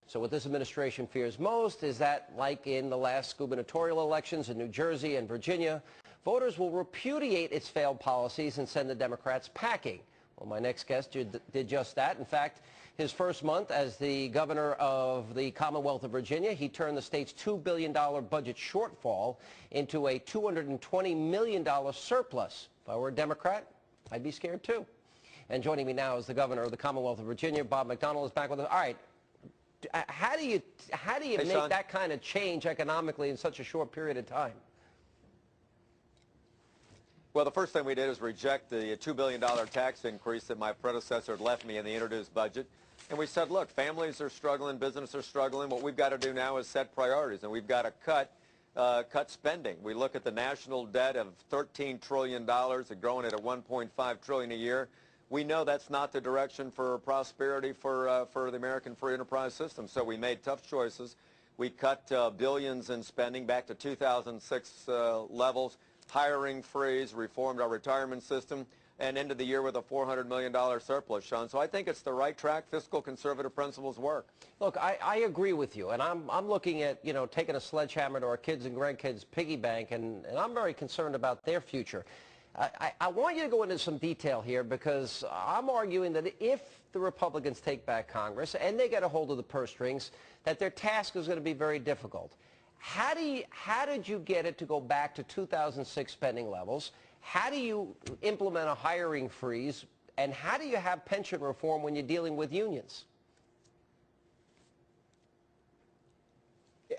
So what this administration fears most is that, like in the last gubernatorial elections in New Jersey and Virginia, voters will repudiate its failed policies and send the Democrats packing. Well, my next guest did just that. In fact, his first month as the governor of the Commonwealth of Virginia, he turned the state's $2 billion budget shortfall into a $220 million surplus. If I were a Democrat, I'd be scared too. And joining me now is the governor of the Commonwealth of Virginia, Bob McDonnell, is back with us. All right. How do you make Sean, that kind of change economically in such a short period of time? Well, the first thing we did is reject the $2 billion tax increase that my predecessor had left me in the introduced budget. And we said, look, families are struggling, businesses are struggling. What we've got to do now is set priorities, and we've got to cut spending. We look at the national debt of $13 trillion, growing at a $1.5 trillion a year. We know that's not the direction for prosperity for the American free enterprise system. So we made tough choices. We cut billions in spending back to 2006 levels, hiring freeze, reformed our retirement system, and ended the year with a $400 million surplus, Sean. So I think it's the right track. Fiscal conservative principles work. Look, I agree with you, and I'm looking at, taking a sledgehammer to our kids and grandkids' piggy bank, and I'm very concerned about their future. I want you to go into some detail here, because I'm arguing that if the Republicans take back Congress and they get a hold of the purse strings, that their task is going to be very difficult. How did you get it to go back to 2006 spending levels? How do you implement a hiring freeze? And how do you have pension reform when you're dealing with unions?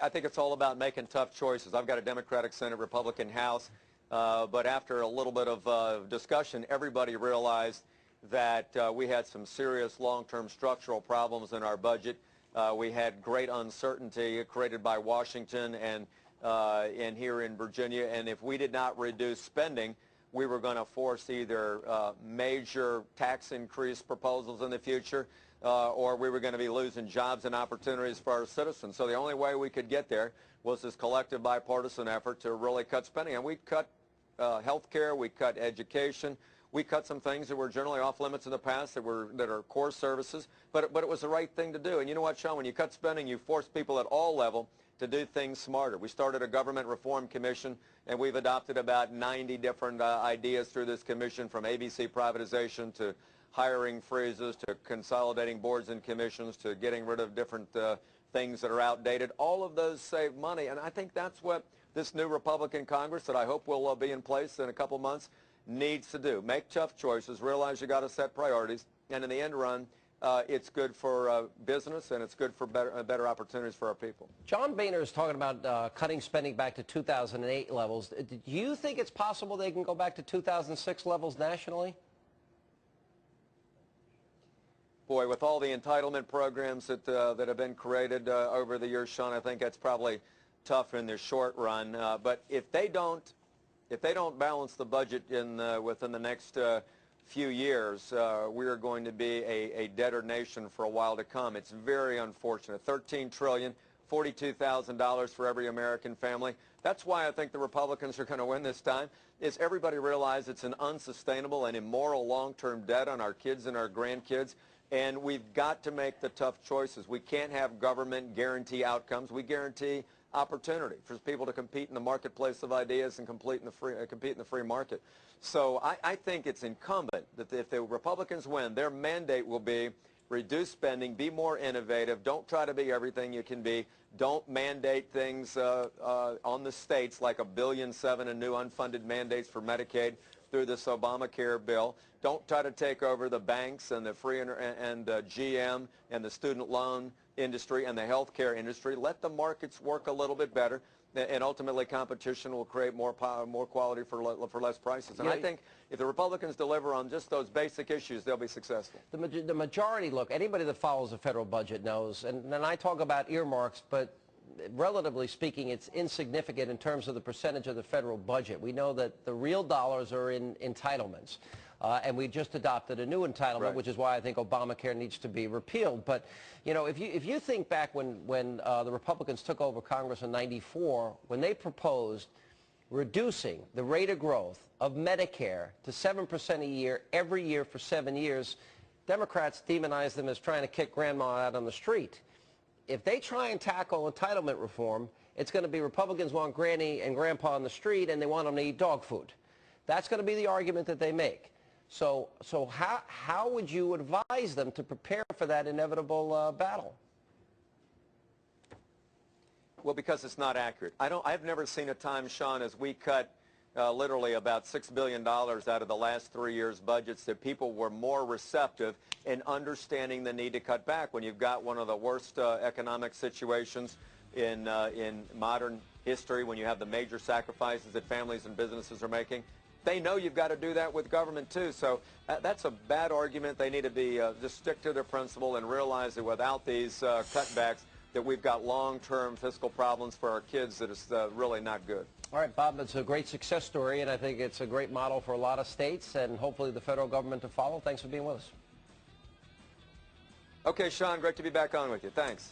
I think it's all about making tough choices. I've got a Democratic Senate, Republican House. But after a little bit of discussion, everybody realized that we had some serious long-term structural problems in our budget. We had great uncertainty created by Washington and here in Virginia. And if we did not reduce spending, we were going to force either major tax increase proposals in the future, or we were going to be losing jobs and opportunities for our citizens. So the only way we could get there was this collective bipartisan effort to really cut spending. And we cut health care, we cut education, we cut some things that were generally off limits in the past that are core services, but it was the right thing to do. And you know what, Sean, when you cut spending, you force people at all levels to do things smarter. We started a government reform commission, and we've adopted about 90 different ideas through this commission, from ABC privatization to hiring freezes to consolidating boards and commissions to getting rid of different things that are outdated. All of those save money, and I think that's what this new Republican Congress that I hope will be in place in a couple months needs to do. Make tough choices, realize you got to set priorities, and in the end run, it's good for business and it's good for better opportunities for our people. John Boehner is talking about cutting spending back to 2008 levels. Do you think it's possible they can go back to 2006 levels nationally? Boy, with all the entitlement programs that have been created over the years, Sean, I think that's probably tough in the short run. But if they don't balance the budget within the next few years, we are going to be a debtor nation for a while to come. It's very unfortunate. $13 trillion, $42,000 for every American family. That's why I think the Republicans are going to win this time, is everybody realizes it's an unsustainable and immoral long-term debt on our kids and our grandkids. And we've got to make the tough choices. We can't have government guarantee outcomes. We guarantee opportunity for people to compete in the marketplace of ideas and compete in the free market. So I think it's incumbent that if the Republicans win, their mandate will be reduce spending, be more innovative, don't try to be everything you can be, don't mandate things on the states like $1.7 billion in new unfunded mandates for Medicaid through this Obamacare bill. Don't try to take over the banks and the GM and the student loan industry and the healthcare industry. Let the markets work a little bit better, and ultimately competition will create more power, more quality for less prices. And I think if the Republicans deliver on just those basic issues, they'll be successful. The majority, look, anybody that follows the federal budget knows, and I talk about earmarks, but relatively speaking, it's insignificant in terms of the percentage of the federal budget. We know that the real dollars are in entitlements. And we just adopted a new entitlement, right, which is why I think Obamacare needs to be repealed. But, if you think back when the Republicans took over Congress in '94, when they proposed reducing the rate of growth of Medicare to 7% a year every year for 7 years, Democrats demonized them as trying to kick grandma out on the street. if they try and tackle entitlement reform, it's going to be Republicans want Granny and Grandpa on the street and they want them to eat dog food. That's going to be the argument that they make. So how would you advise them to prepare for that inevitable battle? Well, because it's not accurate. I've never seen a time, Sean, as we cut literally about $6 billion out of the last 3 years' budgets that people were more receptive in understanding the need to cut back when you've got one of the worst economic situations in modern history, when you have the major sacrifices that families and businesses are making. They know you've got to do that with government, too. So that's a bad argument. They need to be just stick to their principle and realize that without these cutbacks, that we've got long-term fiscal problems for our kids that is really not good. All right, Bob, it's a great success story, and I think it's a great model for a lot of states and hopefully the federal government to follow. Thanks for being with us. Okay, Sean, great to be back on with you. Thanks.